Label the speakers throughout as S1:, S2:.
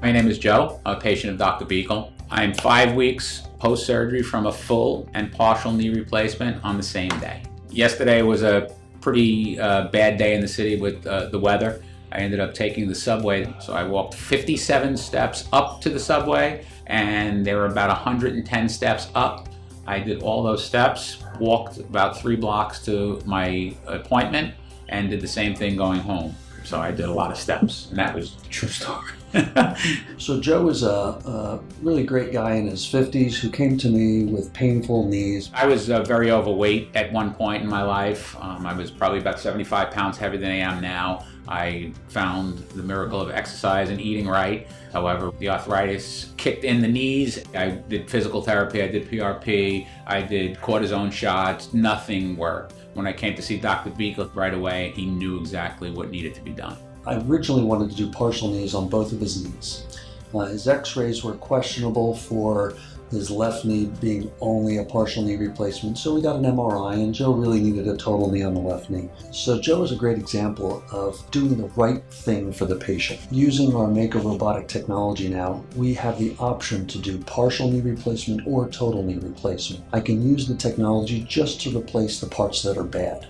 S1: My name is Joe, a patient of Dr. Buechel. I'm 5 weeks post-surgery from a full and partial knee replacement on the same day. Yesterday was a pretty bad day in the city with the weather. I ended up taking the subway, so I walked 57 steps up to the subway, and there were about 110 steps up. I did all those steps, walked about 3 blocks to my appointment, and did the same thing going home. So I did a lot of steps, and that was the true story.
S2: So Joe is a really great guy in his 50s who came to me with painful knees.
S1: I was very overweight at one point in my life. I was probably about 75 pounds heavier than I am now. I found the miracle of exercise and eating right. However, the arthritis kicked in the knees. I did physical therapy, I did PRP, I did cortisone shots, nothing worked. When I came to see Dr. Buechel right away, he knew exactly what needed to be done.
S2: I originally wanted to do partial knees on both of his knees. His x-rays were questionable for his left knee being only a partial knee replacement, so we got an MRI, and Joe really needed a total knee on the left knee. So Joe is a great example of doing the right thing for the patient. Using our Mako robotic technology now, we have the option to do partial knee replacement or total knee replacement. I can use the technology just to replace the parts that are bad.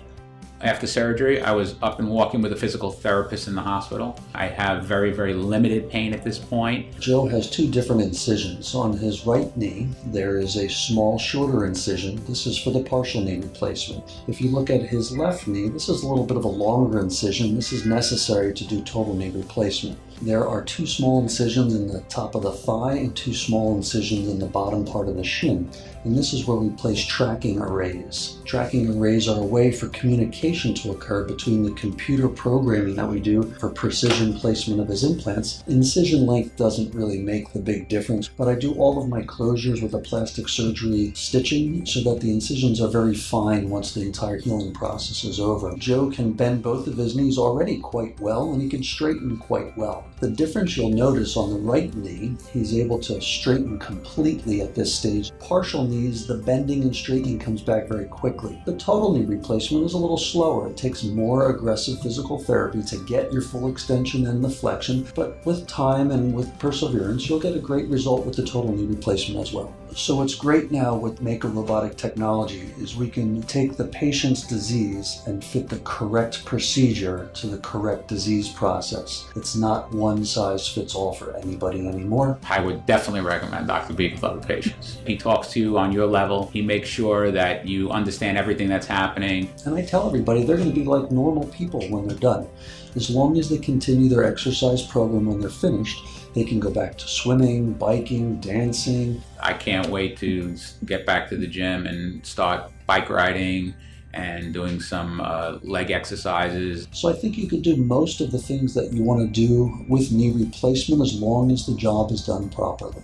S1: After surgery, I was up and walking with a physical therapist in the hospital. I have very, very limited pain at this point.
S2: Joe has 2 different incisions. On his right knee, there is a small, shorter incision. This is for the partial knee replacement. If you look at his left knee, this is a little bit of a longer incision. This is necessary to do total knee replacement. There are 2 small incisions in the top of the thigh and 2 small incisions in the bottom part of the shin. And this is where we place tracking arrays. Tracking arrays are a way for communication to occur between the computer programming that we do for precision placement of his implants. Incision length doesn't really make the big difference, but I do all of my closures with a plastic surgery stitching so that the incisions are very fine once the entire healing process is over. Joe can bend both of his knees already quite well, and he can straighten quite well. The difference you'll notice on the right knee, he's able to straighten completely at this stage. Partial knees, the bending and straightening comes back very quickly. The total knee replacement is a little slower. It takes more aggressive physical therapy to get your full extension and the flexion, but with time and with perseverance, you'll get a great result with the total knee replacement as well. So what's great now with Mako robotic technology is we can take the patient's disease and fit the correct procedure to the correct disease process. It's not one size fits all for anybody anymore.
S1: I would definitely recommend Dr. Buechel to other patients. He talks to you on your level. He makes sure that you understand everything that's happening.
S2: And I tell everybody they're going to be like normal people when they're done. As long as they continue their exercise program when they're finished, they can go back to swimming, biking, dancing.
S1: I can't wait to get back to the gym and start bike riding and doing some leg exercises.
S2: So I think you could do most of the things that you want to do with knee replacement as long as the job is done properly.